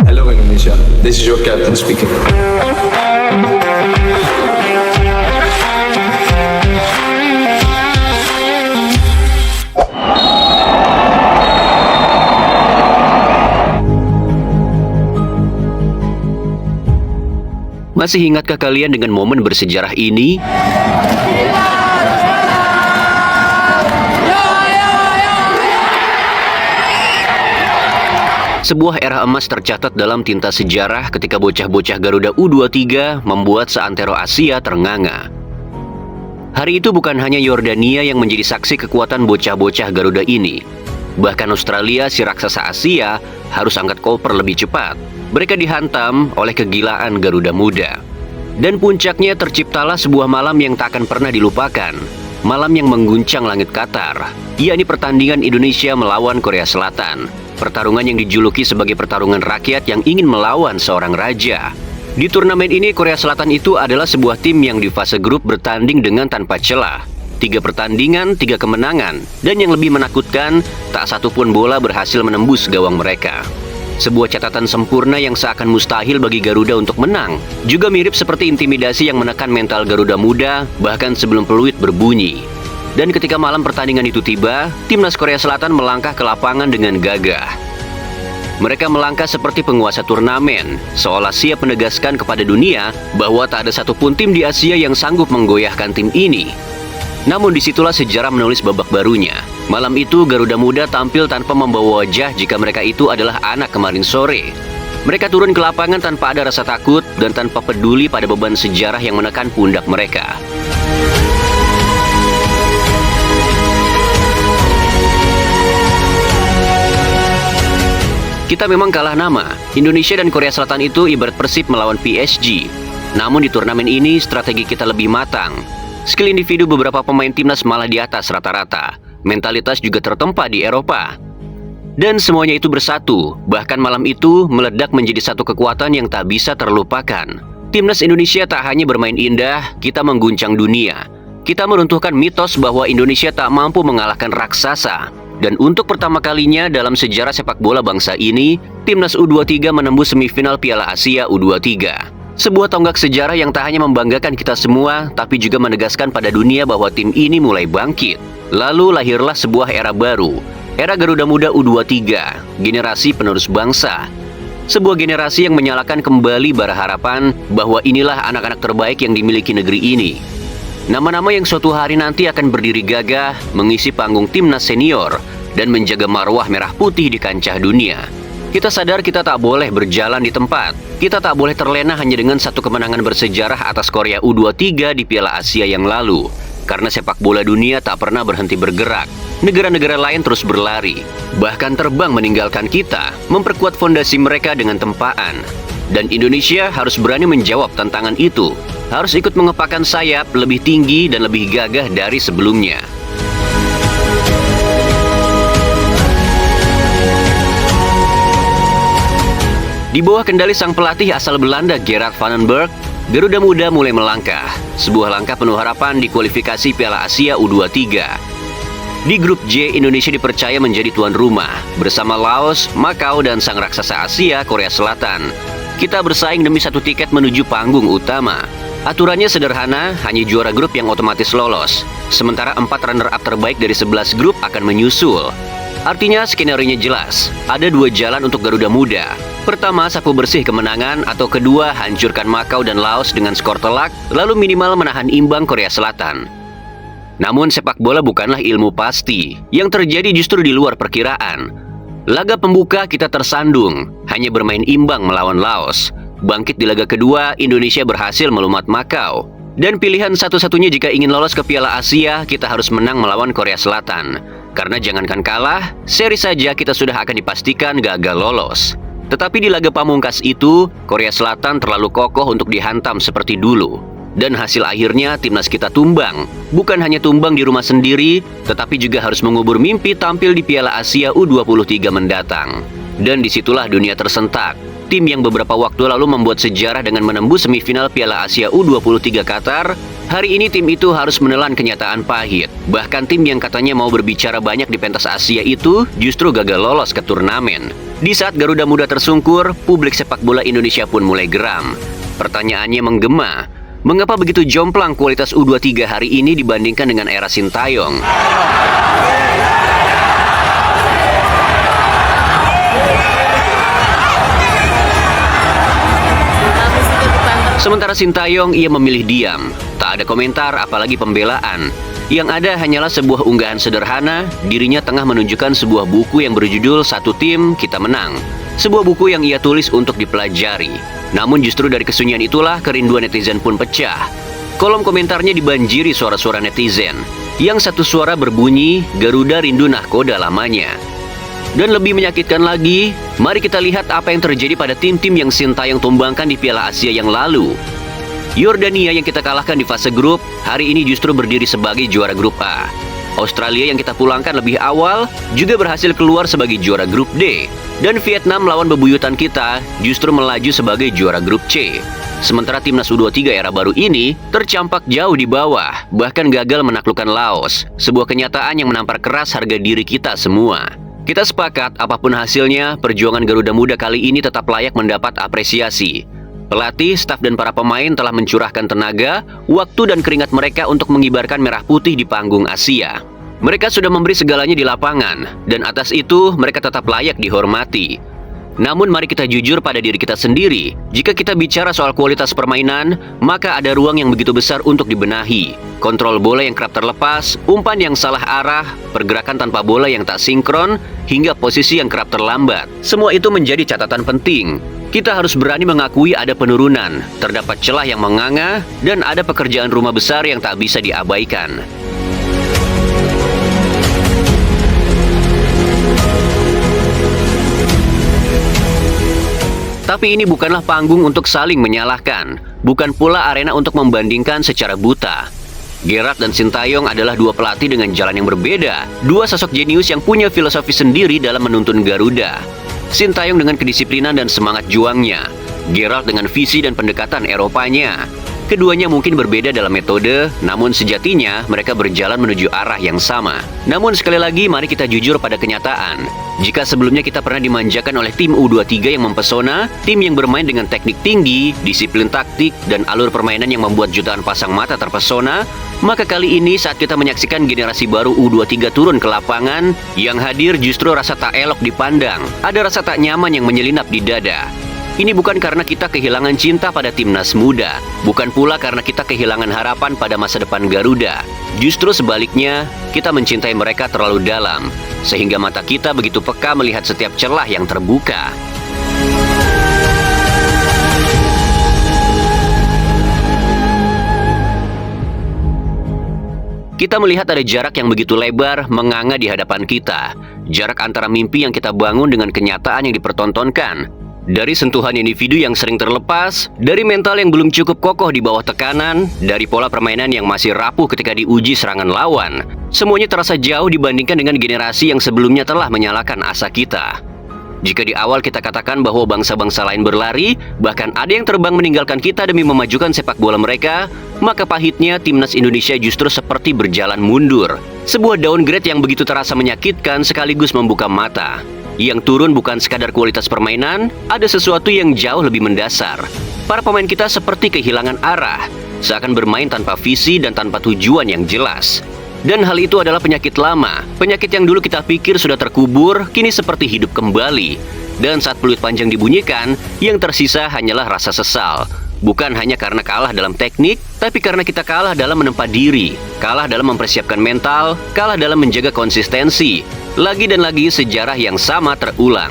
Hello Indonesia, this is your captain speaking. Masih ingatkah kalian dengan momen bersejarah ini? Sebuah era emas tercatat dalam tinta sejarah ketika bocah-bocah Garuda U23 membuat seantero Asia ternganga. Hari itu bukan hanya Yordania yang menjadi saksi kekuatan bocah-bocah Garuda ini. Bahkan Australia, si raksasa Asia, harus angkat koper lebih cepat. Mereka dihantam oleh kegilaan Garuda Muda. Dan puncaknya terciptalah sebuah malam yang tak akan pernah dilupakan. Malam yang mengguncang langit Qatar, yakni pertandingan Indonesia melawan Korea Selatan. Pertarungan yang dijuluki sebagai pertarungan rakyat yang ingin melawan seorang raja. Di turnamen ini Korea Selatan itu adalah sebuah tim yang di fase grup bertanding dengan tanpa celah. 3 pertandingan, 3 kemenangan. Dan yang lebih menakutkan, tak satupun bola berhasil menembus gawang mereka. Sebuah catatan sempurna yang seakan mustahil bagi Garuda untuk menang. Juga mirip seperti intimidasi yang menekan mental Garuda Muda bahkan sebelum peluit berbunyi. Dan ketika malam pertandingan itu tiba, timnas Korea Selatan melangkah ke lapangan dengan gagah. Mereka melangkah seperti penguasa turnamen, seolah siap menegaskan kepada dunia bahwa tak ada satupun tim di Asia yang sanggup menggoyahkan tim ini. Namun disitulah sejarah menulis babak barunya. Malam itu Garuda Muda tampil tanpa membawa wajah jika mereka itu adalah anak kemarin sore. Mereka turun ke lapangan tanpa ada rasa takut dan tanpa peduli pada beban sejarah yang menekan pundak mereka. Kita memang kalah nama. Indonesia dan Korea Selatan itu ibarat Persib melawan PSG. Namun di turnamen ini strategi kita lebih matang. Skill individu beberapa pemain timnas malah di atas rata-rata. Mentalitas juga tertempa di Eropa. Dan semuanya itu bersatu. Bahkan malam itu meledak menjadi satu kekuatan yang tak bisa terlupakan. Timnas Indonesia tak hanya bermain indah, kita mengguncang dunia. Kita meruntuhkan mitos bahwa Indonesia tak mampu mengalahkan raksasa. Dan untuk pertama kalinya dalam sejarah sepak bola bangsa ini, timnas U23 menembus semifinal Piala Asia U23. Sebuah tonggak sejarah yang tak hanya membanggakan kita semua, tapi juga menegaskan pada dunia bahwa tim ini mulai bangkit. Lalu lahirlah sebuah era baru, era Garuda Muda U23, generasi penerus bangsa. Sebuah generasi yang menyalakan kembali bara harapan bahwa inilah anak-anak terbaik yang dimiliki negeri ini. Nama-nama yang suatu hari nanti akan berdiri gagah, mengisi panggung timnas senior, dan menjaga marwah merah putih di kancah dunia. Kita sadar kita tak boleh berjalan di tempat. Kita tak boleh terlena hanya dengan satu kemenangan bersejarah atas Korea U23 di Piala Asia yang lalu. Karena sepak bola dunia tak pernah berhenti bergerak. Negara-negara lain terus berlari, bahkan terbang meninggalkan kita, memperkuat fondasi mereka dengan tempaan. Dan Indonesia harus berani menjawab tantangan itu. Harus ikut mengepakkan sayap lebih tinggi dan lebih gagah dari sebelumnya. Di bawah kendali sang pelatih asal Belanda Gerard van den Berg, Garuda Muda mulai melangkah. Sebuah langkah penuh harapan di kualifikasi Piala Asia U23. Di grup J, Indonesia dipercaya menjadi tuan rumah bersama Laos, Makau, dan sang raksasa Asia, Korea Selatan. Kita bersaing demi satu tiket menuju panggung utama. Aturannya sederhana, hanya juara grup yang otomatis lolos. Sementara 4 runner-up terbaik dari 11 grup akan menyusul. Artinya skenario-nya jelas, ada 2 jalan untuk Garuda Muda. Pertama, sapu bersih kemenangan, atau kedua, hancurkan Makau dan Laos dengan skor telak, lalu minimal menahan imbang Korea Selatan. Namun sepak bola bukanlah ilmu pasti, yang terjadi justru di luar perkiraan. Laga pembuka kita tersandung, hanya bermain imbang melawan Laos. Bangkit di laga kedua, Indonesia berhasil melumat Makau. Dan pilihan satu-satunya jika ingin lolos ke Piala Asia, kita harus menang melawan Korea Selatan. Karena jangankan kalah, seri saja kita sudah akan dipastikan gagal lolos. Tetapi di laga pamungkas itu, Korea Selatan terlalu kokoh untuk dihantam seperti dulu. Dan hasil akhirnya timnas kita tumbang. Bukan hanya tumbang di rumah sendiri, tetapi juga harus mengubur mimpi tampil di Piala Asia U23 mendatang. Dan disitulah dunia tersentak. Tim yang beberapa waktu lalu membuat sejarah dengan menembus semifinal Piala Asia U23 Qatar, hari ini tim itu harus menelan kenyataan pahit. Bahkan tim yang katanya mau berbicara banyak di pentas Asia itu justru gagal lolos ke turnamen. Di saat Garuda Muda tersungkur, publik sepak bola Indonesia pun mulai geram. Pertanyaannya menggema, mengapa begitu jomplang kualitas U23 hari ini dibandingkan dengan era Sintayong? Sementara Sintayong, ia memilih diam. Tak ada komentar, apalagi pembelaan. Yang ada hanyalah sebuah unggahan sederhana, dirinya tengah menunjukkan sebuah buku yang berjudul Satu Tim, Kita Menang. Sebuah buku yang ia tulis untuk dipelajari. Namun justru dari kesunyian itulah kerinduan netizen pun pecah. Kolom komentarnya dibanjiri suara-suara netizen. Yang satu suara berbunyi, Garuda rindu nahkoda lamanya. Dan lebih menyakitkan lagi, mari kita lihat apa yang terjadi pada tim-tim yang Sintayong tumbangkan di Piala Asia yang lalu. Yordania yang kita kalahkan di fase grup, hari ini justru berdiri sebagai juara grup A. Australia yang kita pulangkan lebih awal, juga berhasil keluar sebagai juara grup D. Dan Vietnam lawan bebuyutan kita, justru melaju sebagai juara grup C. Sementara timnas U23 era baru ini, tercampak jauh di bawah, bahkan gagal menaklukkan Laos. Sebuah kenyataan yang menampar keras harga diri kita semua. Kita sepakat, apapun hasilnya, perjuangan Garuda Muda kali ini tetap layak mendapat apresiasi. Pelatih, staf, dan para pemain telah mencurahkan tenaga, waktu, dan keringat mereka untuk mengibarkan merah putih di panggung Asia. Mereka sudah memberi segalanya di lapangan, dan atas itu mereka tetap layak dihormati. Namun mari kita jujur pada diri kita sendiri. Jika kita bicara soal kualitas permainan, maka ada ruang yang begitu besar untuk dibenahi. Kontrol bola yang kerap terlepas, umpan yang salah arah, pergerakan tanpa bola yang tak sinkron, hingga posisi yang kerap terlambat. Semua itu menjadi catatan penting. Kita harus berani mengakui ada penurunan, terdapat celah yang menganga, dan ada pekerjaan rumah besar yang tak bisa diabaikan. Tapi ini bukanlah panggung untuk saling menyalahkan, bukan pula arena untuk membandingkan secara buta. Gerrard dan Sintayong adalah dua pelatih dengan jalan yang berbeda, dua sosok jenius yang punya filosofi sendiri dalam menuntun Garuda. Sintayong dengan kedisiplinan dan semangat juangnya, Gerrard dengan visi dan pendekatan Eropanya. Keduanya mungkin berbeda dalam metode, namun sejatinya mereka berjalan menuju arah yang sama. Namun sekali lagi, mari kita jujur pada kenyataan. Jika sebelumnya kita pernah dimanjakan oleh tim U23 yang mempesona, tim yang bermain dengan teknik tinggi, disiplin taktik, dan alur permainan yang membuat jutaan pasang mata terpesona, maka kali ini saat kita menyaksikan generasi baru U23 turun ke lapangan, yang hadir justru rasa tak elok dipandang. Ada rasa tak nyaman yang menyelinap di dada. Ini bukan karena kita kehilangan cinta pada timnas muda, bukan pula karena kita kehilangan harapan pada masa depan Garuda. Justru sebaliknya, kita mencintai mereka terlalu dalam, sehingga mata kita begitu peka melihat setiap celah yang terbuka. Kita melihat ada jarak yang begitu lebar menganga di hadapan kita. Jarak antara mimpi yang kita bangun dengan kenyataan yang dipertontonkan. Dari sentuhan individu yang sering terlepas, dari mental yang belum cukup kokoh di bawah tekanan, dari pola permainan yang masih rapuh ketika diuji serangan lawan. Semuanya terasa jauh dibandingkan dengan generasi yang sebelumnya telah menyalakan asa kita. Jika di awal kita katakan bahwa bangsa-bangsa lain berlari, bahkan ada yang terbang meninggalkan kita demi memajukan sepak bola mereka, maka pahitnya timnas Indonesia justru seperti berjalan mundur. Sebuah downgrade yang begitu terasa menyakitkan sekaligus membuka mata. Yang turun bukan sekadar kualitas permainan, ada sesuatu yang jauh lebih mendasar. Para pemain kita seperti kehilangan arah, seakan bermain tanpa visi dan tanpa tujuan yang jelas. Dan hal itu adalah penyakit lama, penyakit yang dulu kita pikir sudah terkubur, kini seperti hidup kembali. Dan saat peluit panjang dibunyikan, yang tersisa hanyalah rasa sesal. Bukan hanya karena kalah dalam teknik, tapi karena kita kalah dalam menempa diri, kalah dalam mempersiapkan mental, kalah dalam menjaga konsistensi. Lagi dan lagi sejarah yang sama terulang.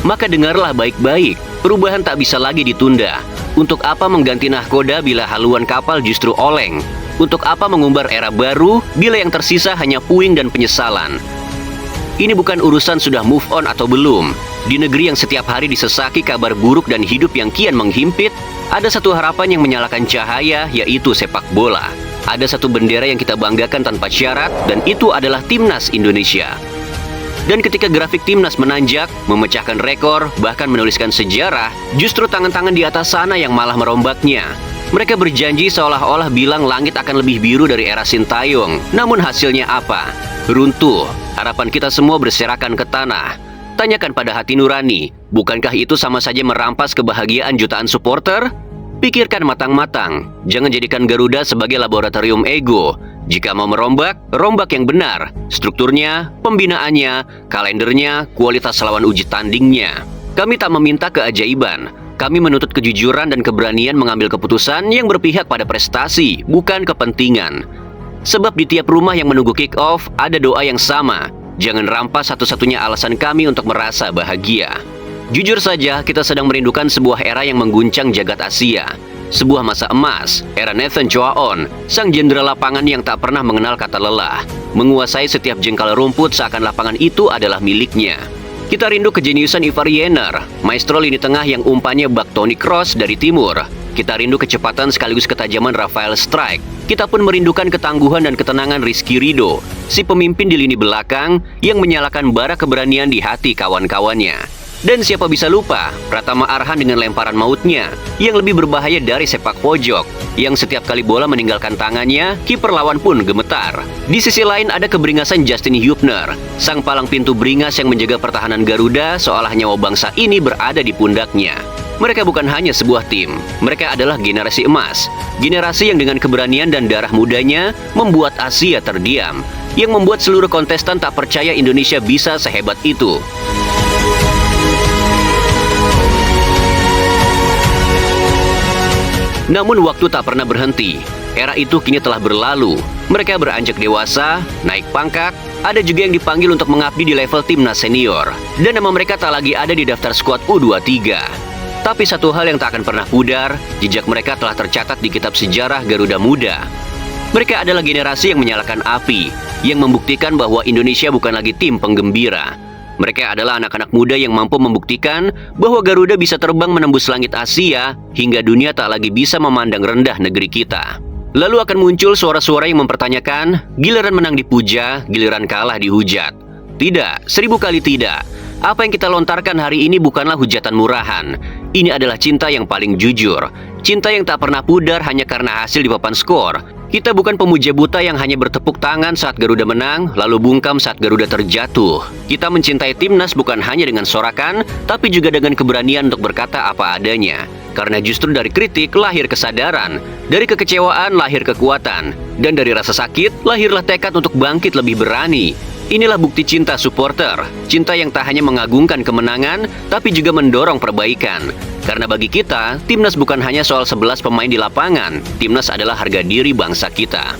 Maka dengarlah baik-baik, perubahan tak bisa lagi ditunda. Untuk apa mengganti nahkoda bila haluan kapal justru oleng? Untuk apa mengumbar era baru bila yang tersisa hanya puing dan penyesalan? Ini bukan urusan sudah move on atau belum. Di negeri yang setiap hari disesaki kabar buruk dan hidup yang kian menghimpit, ada satu harapan yang menyalakan cahaya, yaitu sepak bola. Ada satu bendera yang kita banggakan tanpa syarat, dan itu adalah timnas Indonesia. Dan ketika grafik timnas menanjak, memecahkan rekor, bahkan menuliskan sejarah, justru tangan-tangan di atas sana yang malah merombaknya. Mereka berjanji seolah-olah bilang langit akan lebih biru dari era Sintayong. Namun hasilnya apa? Runtuh. Harapan kita semua berserakan ke tanah. Tanyakan pada hati nurani, bukankah itu sama saja merampas kebahagiaan jutaan supporter? Pikirkan matang-matang. Jangan jadikan Garuda sebagai laboratorium ego. Jika mau merombak, rombak yang benar. Strukturnya, pembinaannya, kalendernya, kualitas lawan uji tandingnya. Kami tak meminta keajaiban. Kami menuntut kejujuran dan keberanian mengambil keputusan yang berpihak pada prestasi, bukan kepentingan. Sebab di tiap rumah yang menunggu kick-off, ada doa yang sama. Jangan rampas satu-satunya alasan kami untuk merasa bahagia. Jujur saja, kita sedang merindukan sebuah era yang mengguncang jagat Asia. Sebuah masa emas, era Nathan Choaon, sang jenderal lapangan yang tak pernah mengenal kata lelah. Menguasai setiap jengkal rumput seakan lapangan itu adalah miliknya. Kita rindu kejeniusan Ivar Jenner, maestro lini tengah yang umpannya bak Toni Kroos dari timur. Kita rindu kecepatan sekaligus ketajaman Rafael Strijk. Kita pun merindukan ketangguhan dan ketenangan Rizky Ridho, si pemimpin di lini belakang yang menyalakan bara keberanian di hati kawan-kawannya. Dan siapa bisa lupa, Pratama Arhan dengan lemparan mautnya, yang lebih berbahaya dari sepak pojok, yang setiap kali bola meninggalkan tangannya, kiper lawan pun gemetar. Di sisi lain ada keberingasan Justin Hubner, sang palang pintu beringas yang menjaga pertahanan Garuda seolah nyawa bangsa ini berada di pundaknya. Mereka bukan hanya sebuah tim, mereka adalah generasi emas. Generasi yang dengan keberanian dan darah mudanya membuat Asia terdiam, yang membuat seluruh kontestan tak percaya Indonesia bisa sehebat itu. Namun waktu tak pernah berhenti. Era itu kini telah berlalu. Mereka beranjak dewasa, naik pangkat, ada juga yang dipanggil untuk mengabdi di level timnas senior. Dan nama mereka tak lagi ada di daftar skuad U23. Tapi satu hal yang tak akan pernah pudar, jejak mereka telah tercatat di kitab sejarah Garuda Muda. Mereka adalah generasi yang menyalakan api, yang membuktikan bahwa Indonesia bukan lagi tim penggembira. Mereka adalah anak-anak muda yang mampu membuktikan bahwa Garuda bisa terbang menembus langit Asia hingga dunia tak lagi bisa memandang rendah negeri kita. Lalu akan muncul suara-suara yang mempertanyakan, giliran menang dipuja, giliran kalah dihujat. Tidak, 1000 kali tidak. Apa yang kita lontarkan hari ini bukanlah hujatan murahan. Ini adalah cinta yang paling jujur. Cinta yang tak pernah pudar hanya karena hasil di papan skor. Kita bukan pemuja buta yang hanya bertepuk tangan saat Garuda menang, lalu bungkam saat Garuda terjatuh. Kita mencintai timnas bukan hanya dengan sorakan, tapi juga dengan keberanian untuk berkata apa adanya. Karena justru dari kritik lahir kesadaran, dari kekecewaan lahir kekuatan, dan dari rasa sakit lahirlah tekad untuk bangkit lebih berani. Inilah bukti cinta supporter, cinta yang tak hanya mengagungkan kemenangan, tapi juga mendorong perbaikan. Karena bagi kita, timnas bukan hanya soal 11 pemain di lapangan, timnas adalah harga diri bangsa kita.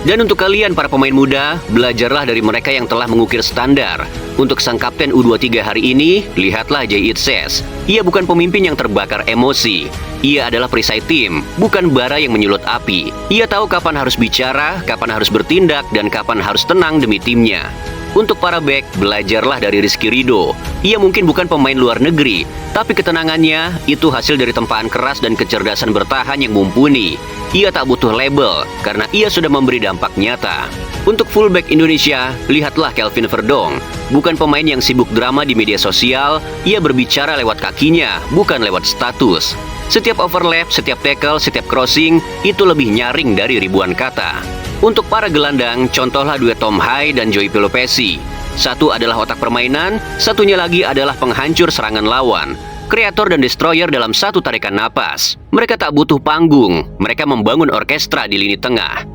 Dan untuk kalian para pemain muda, belajarlah dari mereka yang telah mengukir standar. Untuk sang kapten U23 hari ini, lihatlah Jay Itzes. Ia bukan pemimpin yang terbakar emosi. Ia adalah perisai tim, bukan bara yang menyulut api. Ia tahu kapan harus bicara, kapan harus bertindak, dan kapan harus tenang demi timnya. Untuk para bek, belajarlah dari Rizky Ridho. Ia mungkin bukan pemain luar negeri, tapi ketenangannya itu hasil dari tempaan keras dan kecerdasan bertahan yang mumpuni. Ia tak butuh label, karena ia sudah memberi dampak nyata. Untuk fullback Indonesia, lihatlah Kelvin Verdong. Bukan pemain yang sibuk drama di media sosial, ia berbicara lewat kakinya, bukan lewat status. Setiap overlap, setiap tackle, setiap crossing, itu lebih nyaring dari ribuan kata. Untuk para gelandang, contohlah duet Tom Hai dan Joey Pelopesi. Satu adalah otak permainan, satunya lagi adalah penghancur serangan lawan. Kreator dan destroyer dalam satu tarikan napas. Mereka tak butuh panggung, mereka membangun orkestra di lini tengah.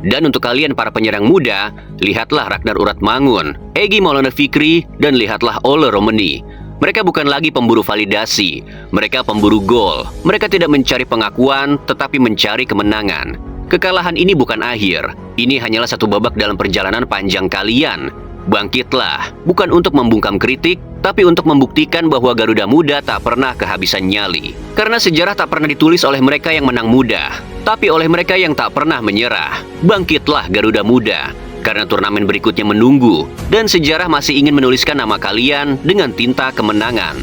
Dan untuk kalian para penyerang muda, lihatlah Ragnar Uratmangun, Egy Maulana Fikri, dan lihatlah Ole Romeni. Mereka bukan lagi pemburu validasi, mereka pemburu gol. Mereka tidak mencari pengakuan, tetapi mencari kemenangan. Kekalahan ini bukan akhir, ini hanyalah satu babak dalam perjalanan panjang kalian. Bangkitlah, bukan untuk membungkam kritik, tapi untuk membuktikan bahwa Garuda Muda tak pernah kehabisan nyali. Karena sejarah tak pernah ditulis oleh mereka yang menang muda, tapi oleh mereka yang tak pernah menyerah. Bangkitlah Garuda Muda, karena turnamen berikutnya menunggu, dan sejarah masih ingin menuliskan nama kalian dengan tinta kemenangan.